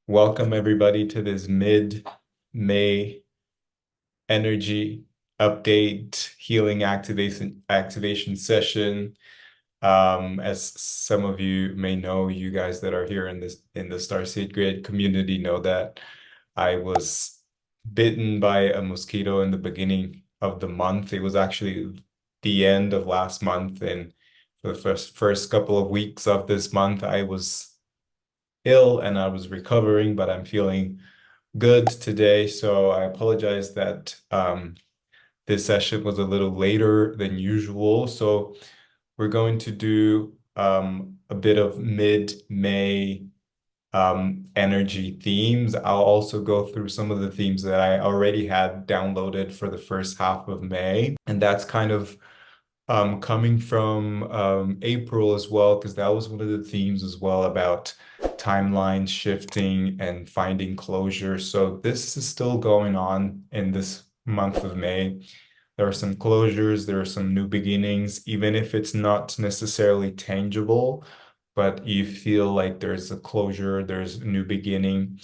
Welcome everybody to this mid-May energy update healing activation session. As some of you may know, you guys that are here in the Starseed Grid community know that I was bitten by a mosquito in the beginning of the month. It was actually the end of last month, and for the first couple of weeks of this month, I was ill and I was recovering, but I'm feeling good today. So I apologize that this session was a little later than usual. So we're going to do a bit of mid-May energy themes. I'll also go through some of the themes that I already had downloaded for the first half of May. And that's kind of coming from April as well, because that was one of the themes as well about timeline shifting and finding closure. So this is still going on in this month of May. There are some closures, there are some new beginnings, even if it's not necessarily tangible, but you feel like there's a closure, there's a new beginning.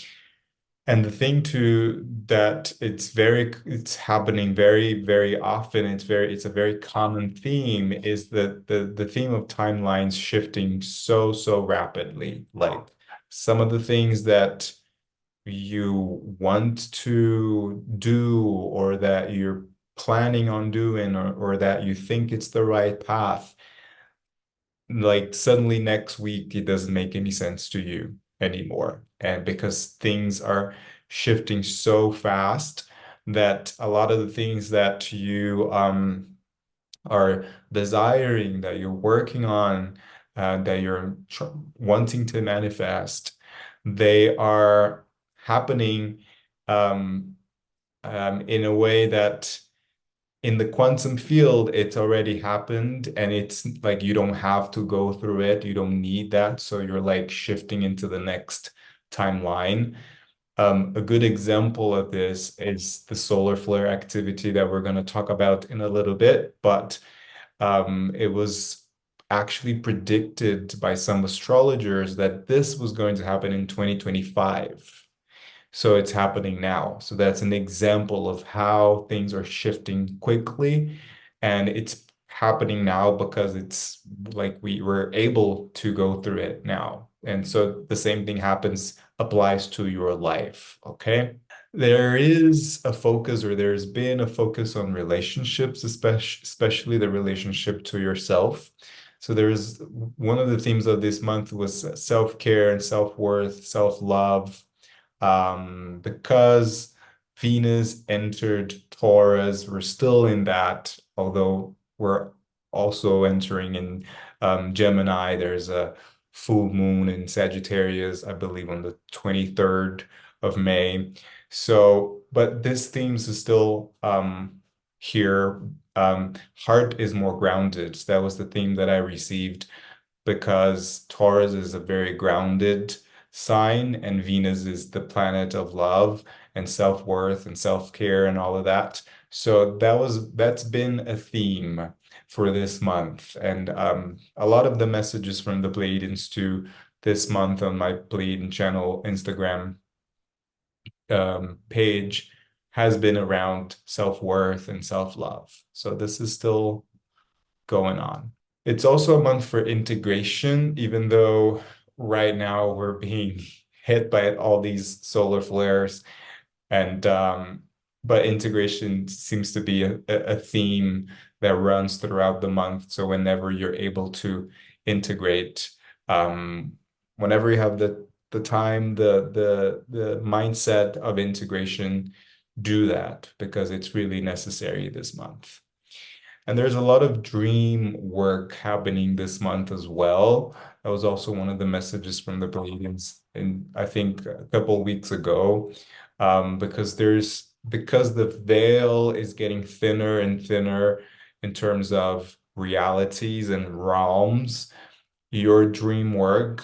And the thing too that it's happening very often, it's a very common theme is that the theme of timelines shifting so rapidly. Like some of the things that you want to do or that you're planning on doing or that you think it's the right path, like suddenly next week it doesn't make any sense to you anymore. And because things are shifting so fast that a lot of the things that you are desiring, that you're working on, that you're wanting to manifest, they are happening um, in a way that in the quantum field, it's already happened and it's like you don't have to go through it. You don't need that. So you're like shifting into the next timeline. A good example of this is the solar flare activity that we're going to talk about in a little bit, but it was actually predicted by some astrologers that this was going to happen in 2025. So it's happening now. So that's an example of how things are shifting quickly. And it's happening now because it's like we were able to go through it now. And so the same thing applies to your life. Okay. There is a focus, or there's been a focus on relationships, especially the relationship to yourself. So there's one of the themes of this month was self-care and self-worth, self-love, because Venus entered Taurus. We're still in that, although we're also entering in Gemini. There's a full moon in Sagittarius, I believe, on the 23rd of May. So, but this themes is still here. Heart is more grounded. So that was the theme that I received because Taurus is a very grounded sign, and Venus is the planet of love and self-worth and self-care and all of that. So that's been a theme for this month. And a lot of the messages from the Pleiadians to this month on my Pleiadian channel Instagram page has been around self-worth and self-love. So this is still going on. It's also a month for integration, even though right now we're being hit by all these solar flares. And but integration seems to be a theme that runs throughout the month. So whenever you're able to integrate, um, whenever you have the time, the mindset of integration, do that because it's really necessary this month. And there's a lot of dream work happening this month as well. That was also one of the messages from the Pleiadians, in I think a couple of weeks ago, because the veil is getting thinner and thinner in terms of realities and realms. Your dream work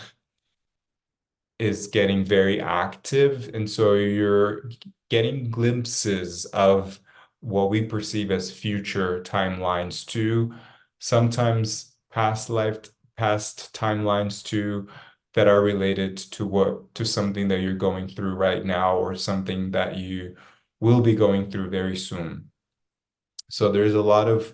is getting very active, and so you're getting glimpses of what we perceive as future timelines too, sometimes past timelines too, that are related to something that you're going through right now or something that you will be going through very soon. So there's a lot of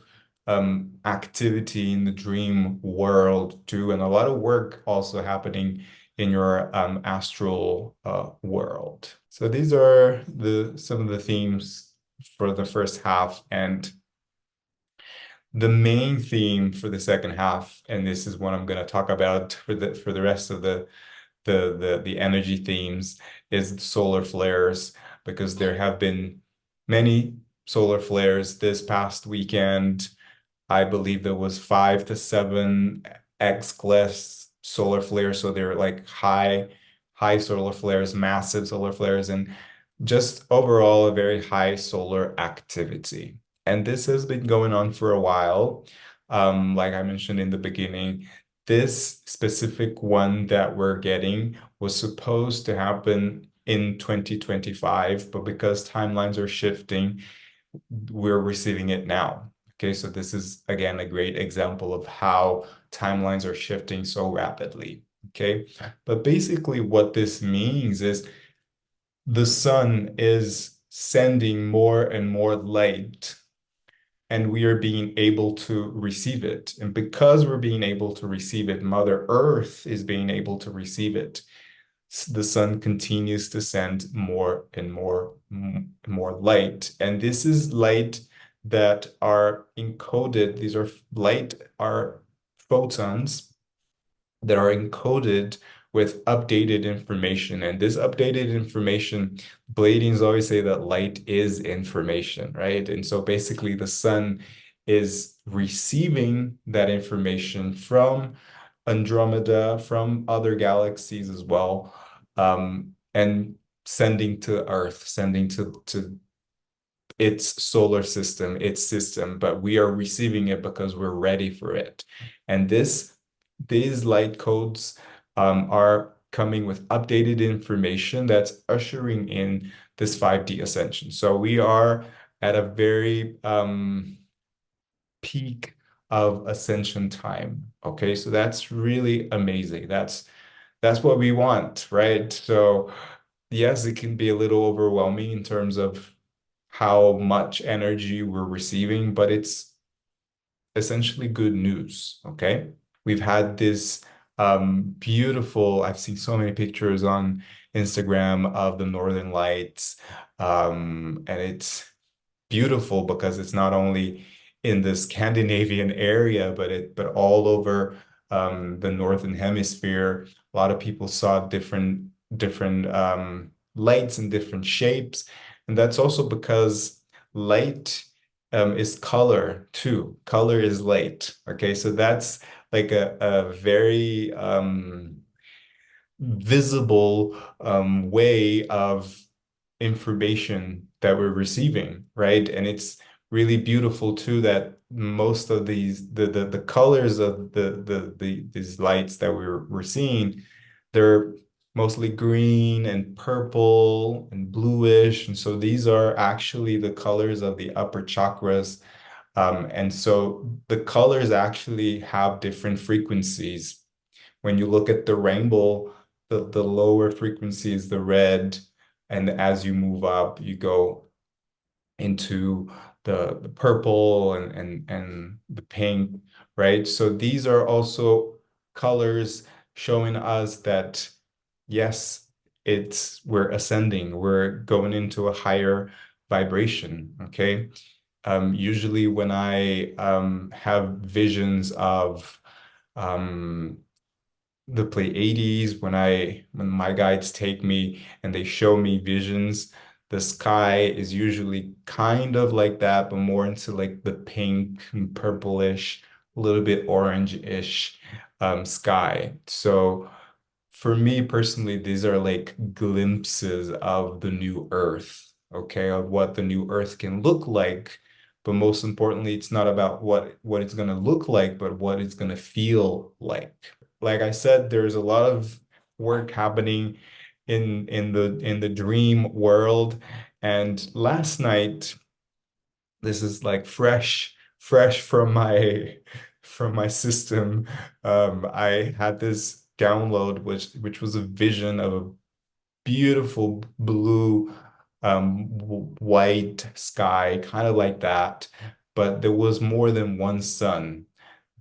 activity in the dream world too, and a lot of work also happening in your astral world. So these are some of the themes for the first half, and the main theme for the second half, and this is what I'm going to talk about for the rest of the energy themes, is the solar flares, because there have been many solar flares this past weekend. I believe there was 5 to 7 X-class solar flares, so they're like high solar flares, massive solar flares, and just overall a very high solar activity. And this has been going on for a while. Like I mentioned in the beginning, this specific one that we're getting was supposed to happen in 2025, but because timelines are shifting, we're receiving it now. Okay, so this is again a great example of how timelines are shifting so rapidly. Okay, but basically what this means is the sun is sending more and more light, and we are being able to receive it. And because we're being able to receive it, Mother Earth is being able to receive it. The sun continues to send more and more light. And this is light that are encoded. These are photons that are encoded with updated information. And this updated information, Bladings always say that light is information, right? And so basically the sun is receiving that information from Andromeda, from other galaxies as well, and sending to Earth, sending to its solar system, its system, but we are receiving it because we're ready for it. And these light codes are coming with updated information that's ushering in this 5D ascension. So we are at a very peak of ascension time. Okay, so that's really amazing. That's what we want, right? So yes, it can be a little overwhelming in terms of how much energy we're receiving, but it's essentially good news. Okay, we've had this beautiful, I've seen so many pictures on Instagram of the Northern Lights, and it's beautiful because it's not only in the Scandinavian area, but all over the Northern Hemisphere. A lot of people saw different lights in different shapes, and that's also because light is color too. Color is light. Okay, so that's like a very visible way of information that we're receiving, right? And it's really beautiful too that most of the colors of these lights that we're seeing, they're mostly green and purple and bluish. And so these are actually the colors of the upper chakras. And so the colors actually have different frequencies. When you look at the rainbow, the lower frequency is the red, and as you move up, you go into the purple and the pink, right? So these are also colors showing us that yes, we're ascending, we're going into a higher vibration, okay? Usually when I have visions of um, the Pleiades, when my guides take me and they show me visions, the sky is usually kind of like that, but more into like the pink and purplish, a little bit orange-ish sky. So for me personally, these are like glimpses of the new Earth, okay, of what the new Earth can look like. But most importantly, it's not about what it's going to look like, but what it's going to feel like. Like I said, there's a lot of work happening in the dream world. And last night, this is like fresh from my system. I had this download, which was a vision of a beautiful blue, white sky, kind of like that. But there was more than one sun.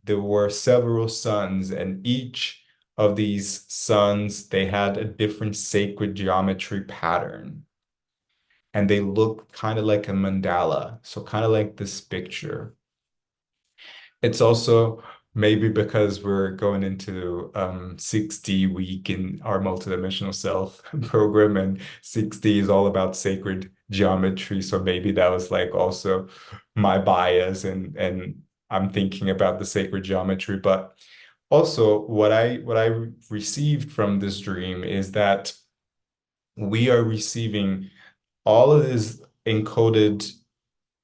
There were several suns, and each of these suns, they had a different sacred geometry pattern. And they looked kind of like a mandala. So kind of like this picture. It's also maybe because we're going into 6D week in our multidimensional self program, and 6D is all about sacred geometry. So maybe that was like also my bias, and I'm thinking about the sacred geometry. But also what I received from this dream is that we are receiving all of this encoded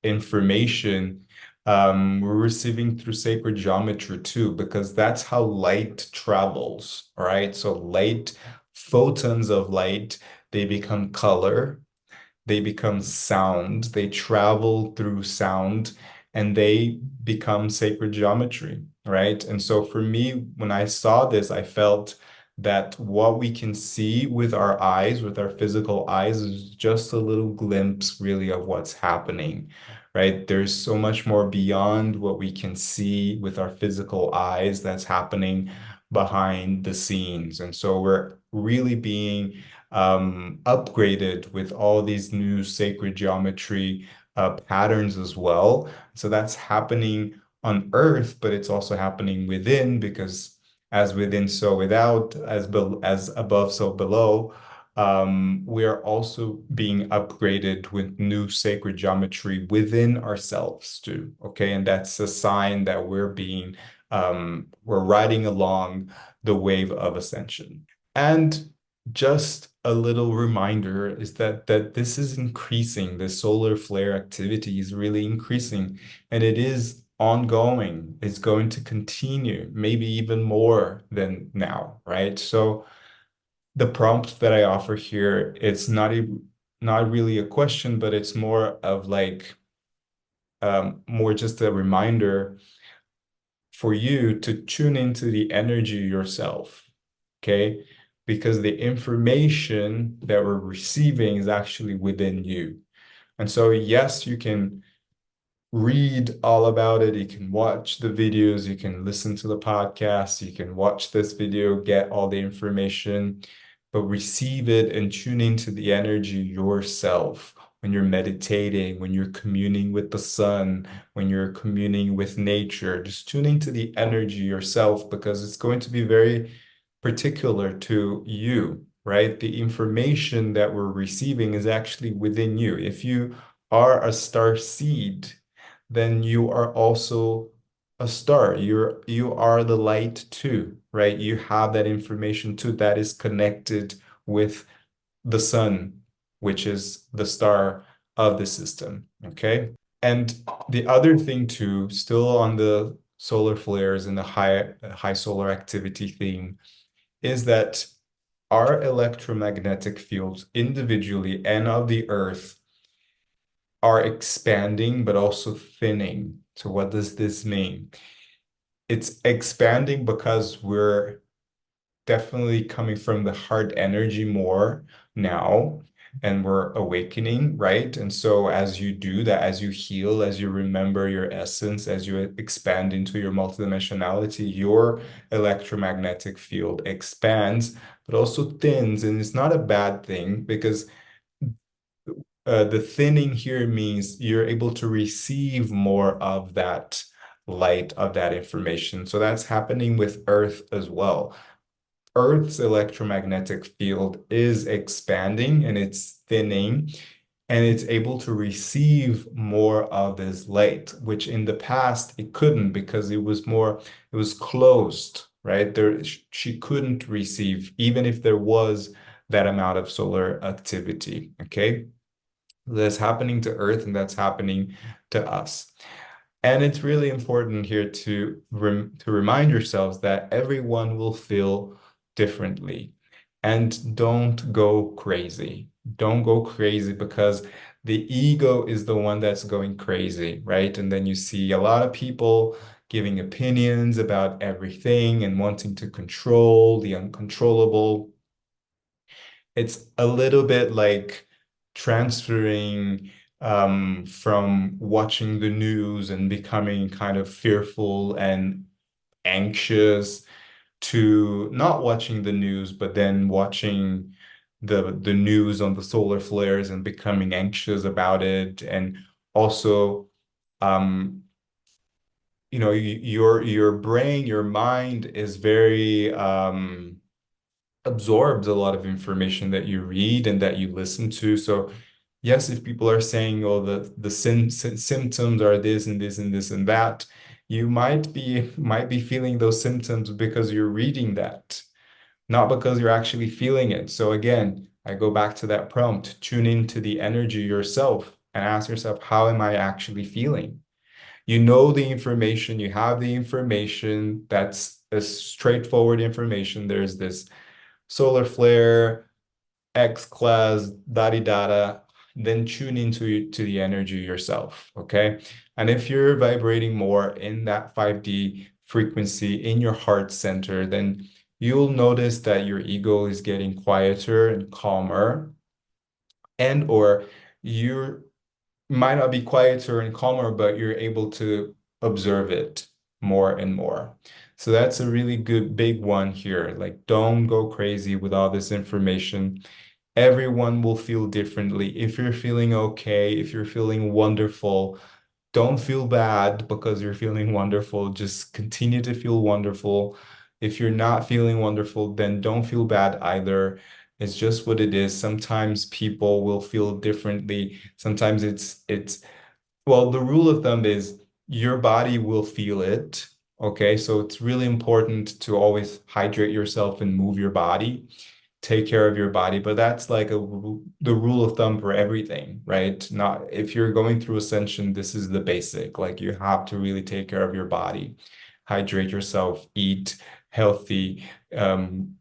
information, we're receiving through sacred geometry too, because that's how light travels, all right? So light, photons of light, they become color, they become sound, they travel through sound, and they become sacred geometry, right? And so for me, when I saw this, I felt that what we can see with our eyes, with our physical eyes, is just a little glimpse really of what's happening, right? There's so much more beyond what we can see with our physical eyes that's happening behind the scenes. And so we're really being upgraded with all these new sacred geometry patterns as well. So that's happening on Earth, but it's also happening within, because as within, so without, as above, so below. We are also being upgraded with new sacred geometry within ourselves too. Okay, and that's a sign that we're riding along the wave of ascension. And just a little reminder is that this is increasing. The solar flare activity is really increasing, and it is ongoing. It's going to continue, maybe even more than now, right? So the prompt that I offer here, it's not really a question, but it's more of like more just a reminder for you to tune into the energy yourself, okay? Because the information that we're receiving is actually within you. And so, yes, you can read all about it. You can watch the videos, you can listen to the podcast, you can watch this video, get all the information, but receive it and tune into the energy yourself when you're meditating, when you're communing with the sun, when you're communing with nature. Just tune into the energy yourself, because it's going to be very particular to you, right? The information that we're receiving is actually within you. If you are a star seed, then you are also a star. You are the light too, right? You have that information too that is connected with the sun, which is the star of the system. Okay. And the other thing too, still on the solar flares and the high solar activity theme, is that our electromagnetic fields individually and of the Earth are expanding, but also thinning. So what does this mean? It's expanding because we're definitely coming from the heart energy more now, and we're awakening, right? And so as you do that, as you heal, as you remember your essence, as you expand into your multidimensionality, your electromagnetic field expands, but also thins. And it's not a bad thing, because the thinning here means you're able to receive more of that light, of that information. So that's happening with Earth as well. Earth's electromagnetic field is expanding and it's thinning, and it's able to receive more of this light, which in the past it couldn't, because it was closed, right? She couldn't receive, even if there was that amount of solar activity, okay? That's happening to Earth, and that's happening to us. And it's really important here to remind yourselves that everyone will feel differently. And don't go crazy. Don't go crazy because the ego is the one that's going crazy, right? And then you see a lot of people giving opinions about everything and wanting to control the uncontrollable. It's a little bit like transferring from watching the news and becoming kind of fearful and anxious to not watching the news, but then watching the news on the solar flares and becoming anxious about it. And also, um, your brain, your mind is very absorbs a lot of information that you read and that you listen to. So yes, if people are saying, oh, the symptoms are this and this and this and that, you might be feeling those symptoms because you're reading that, not because you're actually feeling it. So again, I go back to that prompt, tune into the energy yourself and ask yourself, how am I actually feeling? You know the information, you have the information, that's a straightforward information. There's this solar flare, X class, dada dada, then tune into to the energy yourself, okay? And if you're vibrating more in that 5D frequency in your heart center, then you'll notice that your ego is getting quieter and calmer, and or you might not be quieter and calmer, but you're able to observe it more and more. So that's a really good big one here. Like, don't go crazy with all this information. Everyone will feel differently. If you're feeling okay, if you're feeling wonderful, don't feel bad because you're feeling wonderful. Just continue to feel wonderful. If you're not feeling wonderful, then don't feel bad either. It's just what it is. Sometimes people will feel differently. Sometimes well, the rule of thumb is your body will feel it. Okay, so it's really important to always hydrate yourself and move your body, take care of your body, but that's like the rule of thumb for everything, right? Not if you're going through ascension, this is the basic. Like you have to really take care of your body, hydrate yourself, eat healthy, um,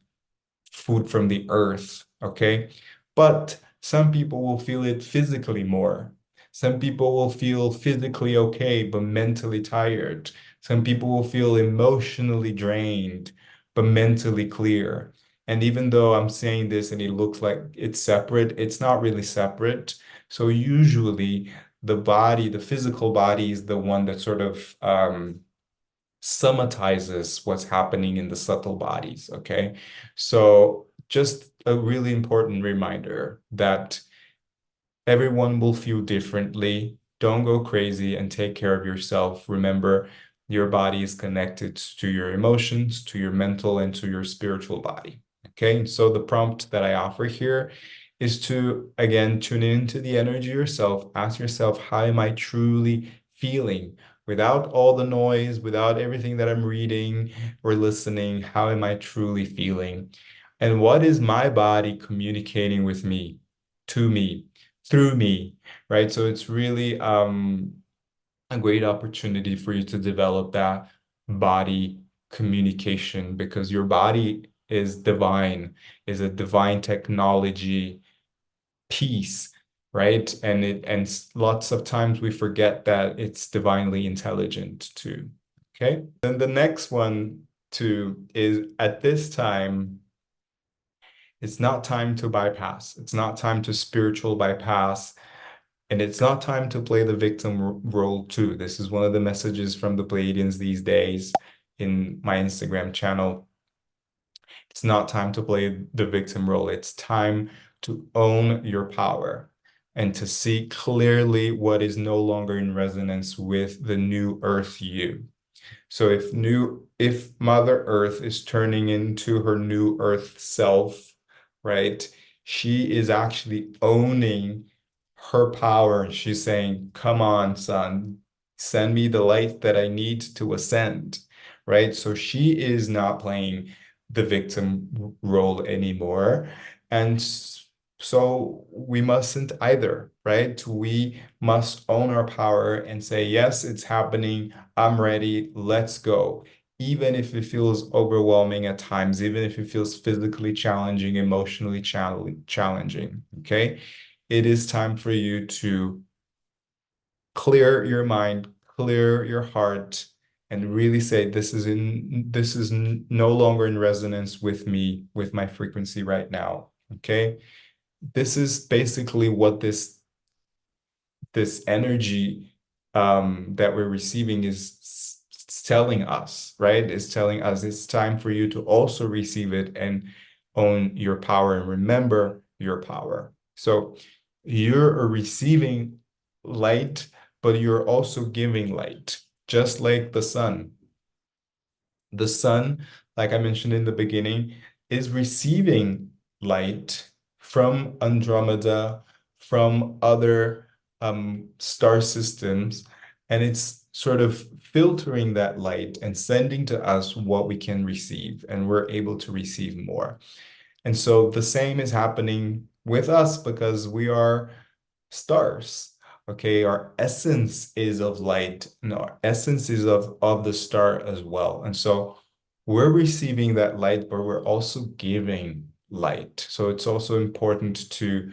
food from the earth, okay? But some people will feel it physically more. Some people will feel physically okay, but mentally tired. Some people will feel emotionally drained, but mentally clear. And even though I'm saying this and it looks like it's separate, it's not really separate. So usually the body, the physical body is the one that sort of somatizes what's happening in the subtle bodies, okay? So just a really important reminder that everyone will feel differently. Don't go crazy and take care of yourself. Remember, your body is connected to your emotions, to your mental, and to your spiritual body. Okay, so the prompt that I offer here is to, again, tune into the energy yourself. Ask yourself, how am I truly feeling? Without all the noise, without everything that I'm reading or listening, how am I truly feeling? And what is my body communicating with me, to me, through me, right? So it's really a great opportunity for you to develop that body communication because your body is divine, is a divine technology piece, right? And lots of times we forget that it's divinely intelligent too. Okay. Then the next one too is at this time, it's not time to bypass. It's not time to spiritual bypass. And it's not time to play the victim role too. This is one of the messages from the Pleiadians these days in my Instagram channel. It's not time to play the victim role. It's time to own your power and to see clearly what is no longer in resonance with the new Earth you. So if Mother Earth is turning into her new Earth self, right? She is actually owning her power and she's saying, "Come on, son, send me the light that I need to ascend." Right? So she is not playing the victim role anymore. And so we mustn't either, right? We must own our power and say, yes, it's happening. I'm ready. Let's go. even if it feels overwhelming at times, even if it feels physically challenging, emotionally challenging, okay? It is time for you to clear your mind, clear your heart, and really say, this is no longer in resonance with me, with my frequency right now, okay? This is basically what this energy that we're receiving is telling us, right? It's telling us it's time for you to also receive it and own your power and remember your power. So you're receiving light, but you're also giving light, just like the sun. The sun, like I mentioned in the beginning, is receiving light from Andromeda, from other star systems, and it's sort of filtering that light and sending to us what we can receive, and we're able to receive more. And so the same is happening with us because we are stars. Okay, our essence is of light, and our essence is of the star as well. And so we're receiving that light, but we're also giving light. So it's also important to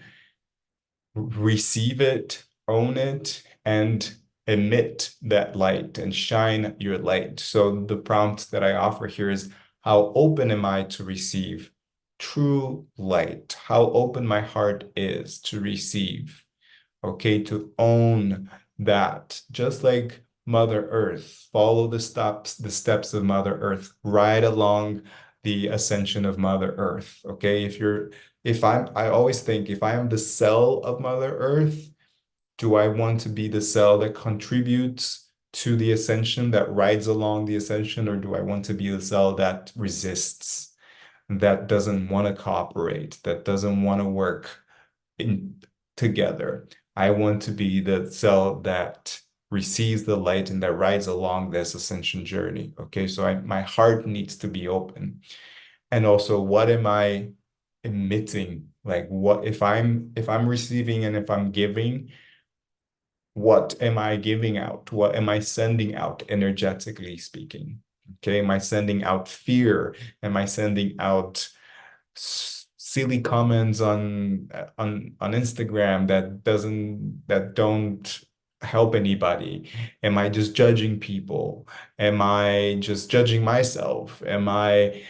receive it, own it, and emit that light and shine your light. So the prompt that I offer here is, how open am I to receive true light? How open my heart is to receive, okay, to own that, just like Mother Earth. Follow the steps of Mother Earth, right along the ascension of Mother Earth. Okay, I always think, if I am the cell of Mother Earth, do I want to be the cell that contributes to the ascension, that rides along the ascension, or do I want to be the cell that resists, that doesn't want to cooperate, that doesn't want to work in together? I want to be the cell that receives the light and that rides along this ascension journey. Okay, so my heart needs to be open. And also, what am I emitting? Like, what if I'm receiving and if I'm giving, what am I giving out? What am I sending out, energetically speaking? Okay, am I sending out fear? Am I sending out silly comments on Instagram that don't help anybody? Am I just judging people? Am I just judging myself? Am I,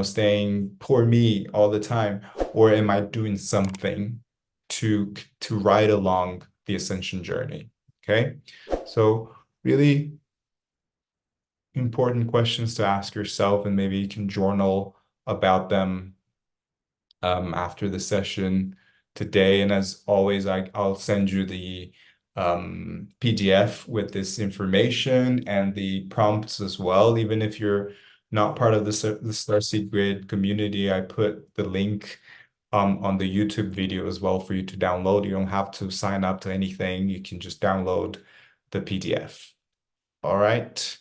saying poor me all the time? Or am I doing something to ride along the ascension journey? Okay. So really important questions to ask yourself, and maybe you can journal about them after the session today. And as always, I'll send you the PDF with this information and the prompts as well. Even if you're not part of the Starseed Grid community, I put the link on the YouTube video as well for you to download. You don't have to sign up to anything. You can just download the PDF. All right.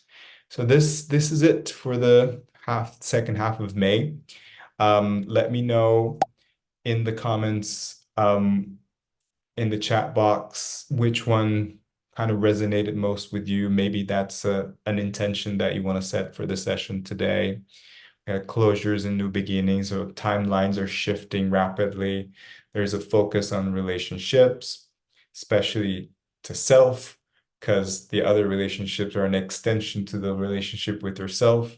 So this is it for the second half of May. Let me know in the comments, in the chat box, which one kind of resonated most with you. Maybe that's an intention that you want to set for the session today. Closures and new beginnings, or timelines are shifting rapidly. There's a focus on relationships, especially to self, because the other relationships are an extension to the relationship with yourself.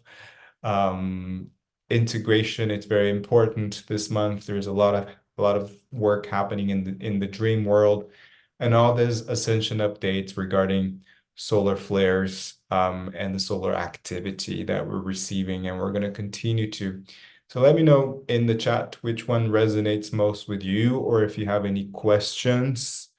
Integration, it's very important this month. There's a lot of work happening in the dream world, and all these ascension updates regarding solar flares and the solar activity that we're receiving, and we're going to continue to. So let me know in the chat which one resonates most with you, or if you have any questions